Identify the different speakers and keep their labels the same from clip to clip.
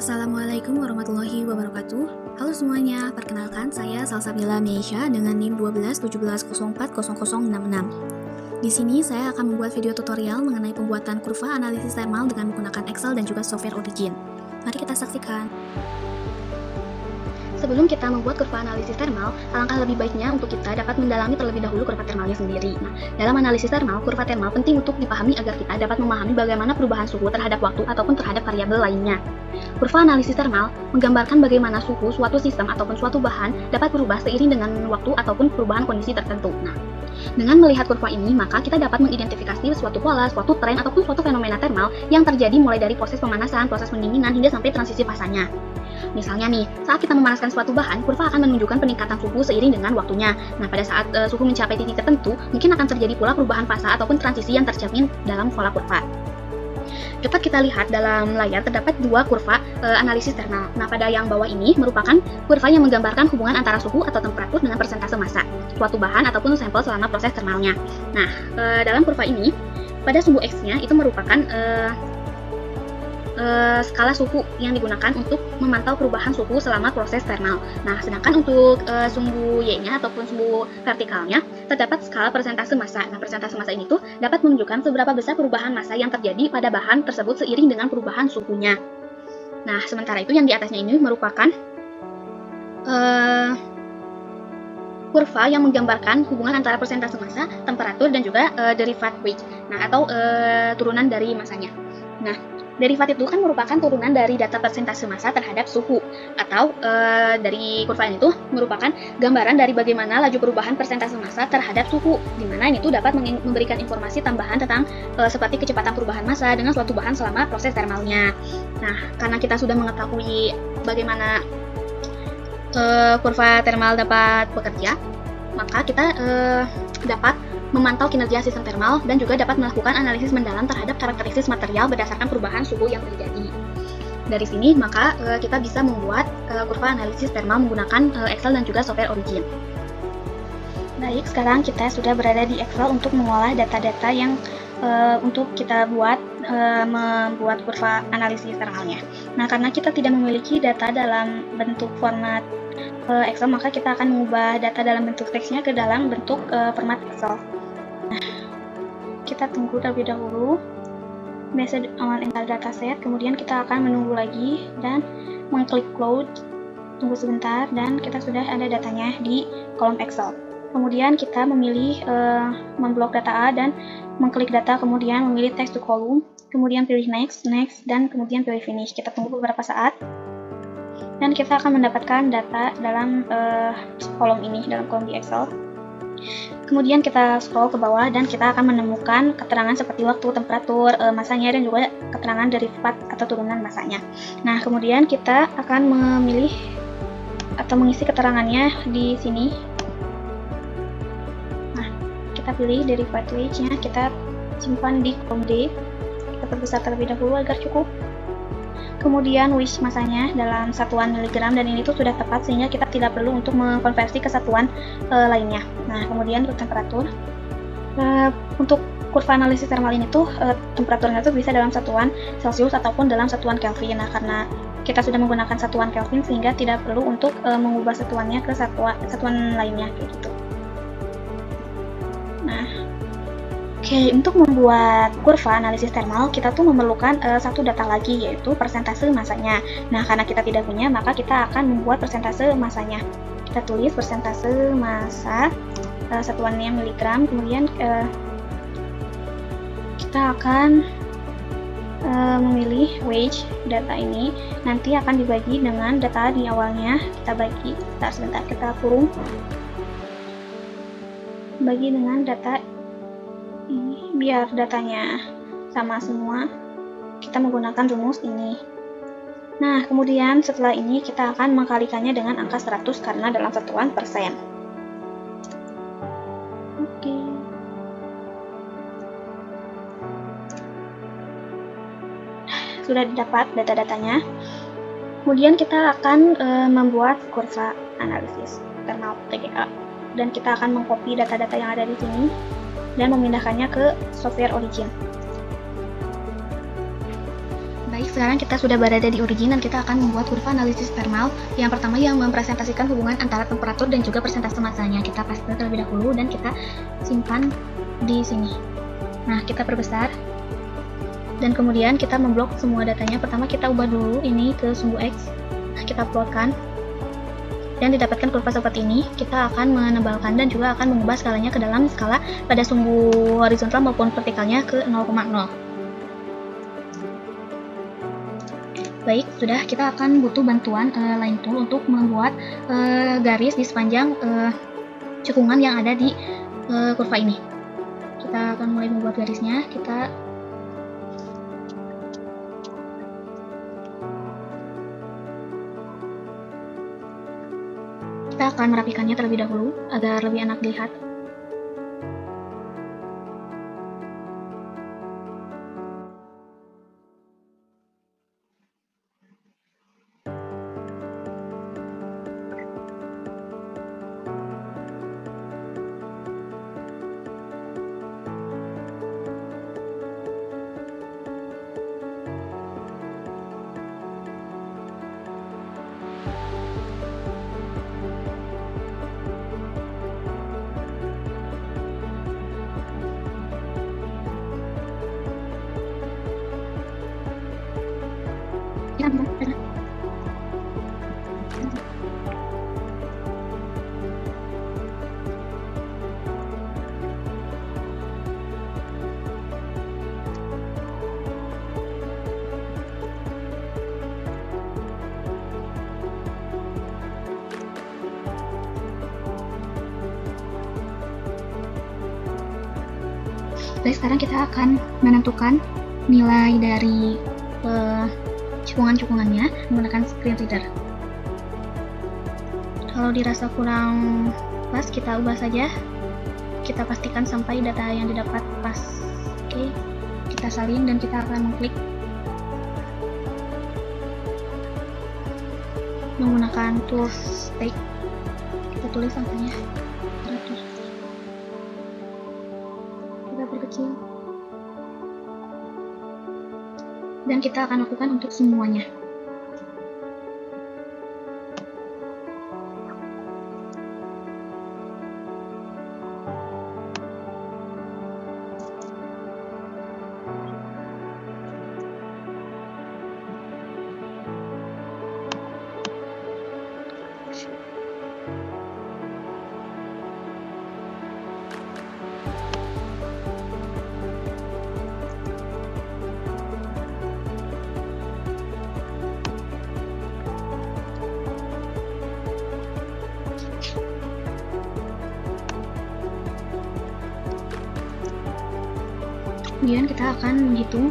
Speaker 1: Assalamualaikum warahmatullahi wabarakatuh. Halo semuanya, perkenalkan saya Salsabila Meisha dengan NIM 1217040066. Di sini saya akan membuat video tutorial mengenai pembuatan kurva analisis thermal dengan menggunakan Excel dan juga software Origin. Mari kita saksikan. Sebelum kita membuat kurva analisis thermal, alangkah lebih baiknya untuk kita dapat mendalami terlebih dahulu kurva thermalnya sendiri. Nah, dalam analisis thermal, kurva thermal penting untuk dipahami agar kita dapat memahami bagaimana perubahan suhu terhadap waktu ataupun terhadap variabel lainnya. Kurva analisis thermal menggambarkan bagaimana suhu suatu sistem ataupun suatu bahan dapat berubah seiring dengan waktu ataupun perubahan kondisi tertentu. Nah, dengan melihat kurva ini, maka kita dapat mengidentifikasi suatu pola, suatu tren, ataupun suatu fenomena thermal yang terjadi mulai dari proses pemanasan, proses pendinginan, hingga sampai transisi fasanya. Misalnya nih, saat kita memanaskan suatu bahan, kurva akan menunjukkan peningkatan suhu seiring dengan waktunya. Nah, pada saat suhu mencapai titik tertentu, mungkin akan terjadi pula perubahan fasa ataupun transisi yang tercermin dalam pola kurva. Dapat kita lihat dalam layar terdapat dua kurva analisis thermal. Nah, pada yang bawah ini merupakan kurva yang menggambarkan hubungan antara suhu atau temperatur dengan persentase massa suatu bahan ataupun sampel selama proses thermalnya. Nah, dalam kurva ini, pada sumbu X-nya itu merupakan skala suhu yang digunakan untuk memantau perubahan suhu selama proses thermal. Nah, sedangkan untuk sumbu Y-nya ataupun sumbu vertikalnya terdapat skala persentase massa. Nah, persentase massa ini tuh dapat menunjukkan seberapa besar perubahan massa yang terjadi pada bahan tersebut seiring dengan perubahan suhunya. Nah, sementara itu yang di atasnya ini merupakan kurva yang menggambarkan hubungan antara persentase massa, temperatur, dan juga derivative weight. Nah, atau turunan dari massanya. Nah, derivatif itu kan merupakan turunan dari data persentase massa terhadap suhu, atau dari kurva ini tuh merupakan gambaran dari bagaimana laju perubahan persentase massa terhadap suhu, di mana ini tuh dapat memberikan informasi tambahan tentang seperti kecepatan perubahan massa dengan suatu bahan selama proses thermalnya. Nah, karena kita sudah mengetahui bagaimana kurva thermal dapat bekerja, maka kita dapat memantau kinerja sistem thermal dan juga dapat melakukan analisis mendalam terhadap karakteristik material berdasarkan perubahan suhu yang terjadi. Dari sini, maka kita bisa membuat kurva analisis thermal menggunakan Excel dan juga software Origin. Baik, sekarang kita sudah berada di Excel untuk mengolah data-data yang untuk kita buat membuat kurva analisis thermalnya. Nah, karena kita tidak memiliki data dalam bentuk format Excel, maka kita akan mengubah data dalam bentuk teksnya ke dalam bentuk format Excel. Nah, kita tunggu terlebih dahulu based on entire dataset, kemudian kita akan menunggu lagi dan mengklik load, tunggu sebentar, dan kita sudah ada datanya di kolom Excel. Kemudian kita memilih memblok data A dan mengklik data, kemudian memilih text to column, kemudian pilih next, dan kemudian pilih finish. Kita tunggu beberapa saat dan kita akan mendapatkan data dalam kolom ini, dalam kolom di Excel. Kemudian kita scroll ke bawah dan kita akan menemukan keterangan seperti waktu, temperatur, massanya, dan juga keterangan derivat atau turunan massanya. Nah, kemudian kita akan memilih atau mengisi keterangannya di sini. Nah, kita pilih derivative weight-nya, kita simpan di kolom D. Kita perbesar terlebih dahulu agar cukup. Kemudian wish masanya dalam satuan miligram, dan ini tuh sudah tepat sehingga kita tidak perlu untuk mengkonversi ke satuan lainnya. Nah, kemudian untuk temperatur, untuk kurva analisis thermal ini tuh temperaturnya tuh bisa dalam satuan Celcius ataupun dalam satuan Kelvin. Nah, karena kita sudah menggunakan satuan Kelvin sehingga tidak perlu untuk mengubah satuannya ke satuan lainnya kayak gitu. Nah, oke, untuk membuat kurva analisis thermal, kita tuh memerlukan satu data lagi, yaitu persentase massanya. Nah, karena kita tidak punya, maka kita akan membuat persentase massanya. Kita tulis persentase massa, satuannya miligram, kemudian kita akan memilih wage data ini, nanti akan dibagi dengan data di awalnya. Kita bagi, sebentar, kita kurung, bagi dengan data ini biar datanya sama semua. Kita menggunakan rumus ini. Nah, kemudian setelah ini kita akan mengkalikannya dengan angka 100 karena dalam satuan persen. Oke. Sudah didapat data-datanya. Kemudian kita akan membuat kurva analisis thermal TGA, dan kita akan mengcopy data-data yang ada di sini dan memindahkannya ke software Origin. Baik, sekarang kita sudah berada di origin dan kita akan membuat kurva analisis thermal. Yang pertama yang mempresentasikan hubungan antara temperatur dan juga persentase massanya. Kita paste terlebih dahulu dan kita simpan di sini. Nah, kita perbesar. Dan kemudian kita memblok semua datanya. Pertama kita ubah dulu ini ke sumbu X. Nah, kita plotkan. Dan didapatkan kurva seperti ini. Kita akan menebalkan dan juga akan mengubah skalanya ke dalam skala pada sumbu horizontal maupun vertikalnya ke 0,0. Baik, sudah, kita akan butuh bantuan line tool untuk membuat garis di sepanjang cekungan yang ada di kurva ini. Kita akan mulai membuat garisnya. Kita akan merapikannya terlebih dahulu agar lebih enak dilihat. Baik, sekarang kita akan menentukan nilai dari cekungan-cekungannya menggunakan screen reader. Kalau dirasa kurang pas, kita ubah saja. Kita pastikan sampai data yang didapat pas. Oke, kita salin dan kita akan mengklik menggunakan tools take. Kita tulis angkanya 100. Kita perkecil. Dan kita akan lakukan untuk semuanya. Kemudian kita akan menghitung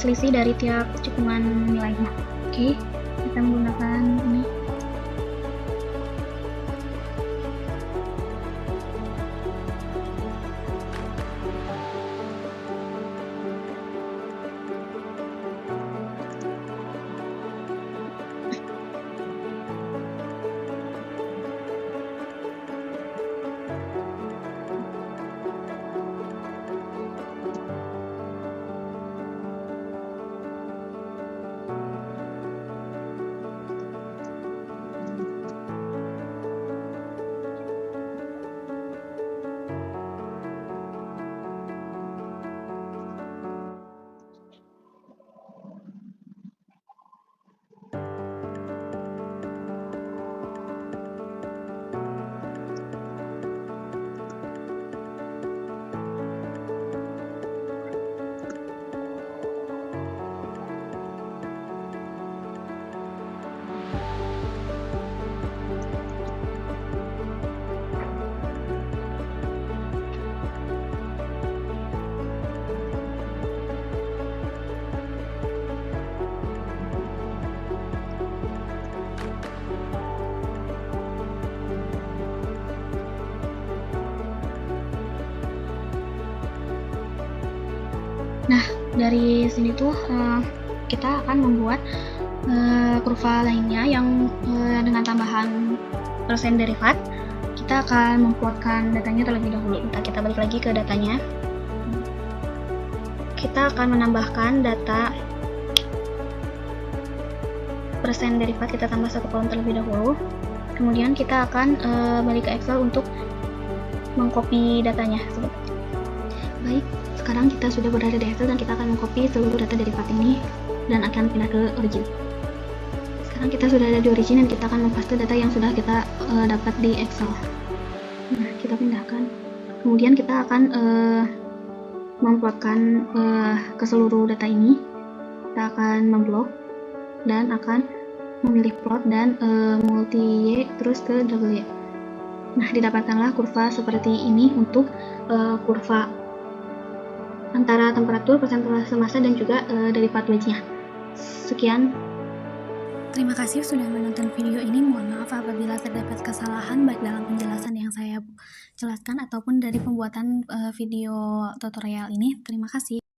Speaker 1: selisih dari tiap cekungan nilainya. Oke, kita menggunakan ini. Nah, dari sini tuh kita akan membuat kurva lainnya yang dengan tambahan persen derivat. Kita akan memplotkan datanya terlebih dahulu. Kita balik lagi ke datanya. Kita akan menambahkan data persen derivat kita tambah satu kolom terlebih dahulu. Kemudian kita akan balik ke Excel untuk mengcopy datanya. Baik, sekarang kita sudah berada di Excel dan kita akan mengcopy seluruh data derivat ini dan akan pindah ke origin. Sekarang kita sudah ada di origin dan kita akan mempaste data yang sudah kita dapat di Excel. Nah, kita pindahkan. Kemudian kita akan memplotkan ke seluruh data ini. Kita akan memblok dan akan memilih plot dan multi Y terus ke double Y. Nah, didapatkanlah kurva seperti ini untuk kurva antara temperatur, persentase massa, dan juga derivat wedge-nya. Sekian.
Speaker 2: Terima kasih sudah menonton video ini. Mohon maaf apabila terdapat kesalahan baik dalam penjelasan yang saya jelaskan ataupun dari pembuatan video tutorial ini. Terima kasih.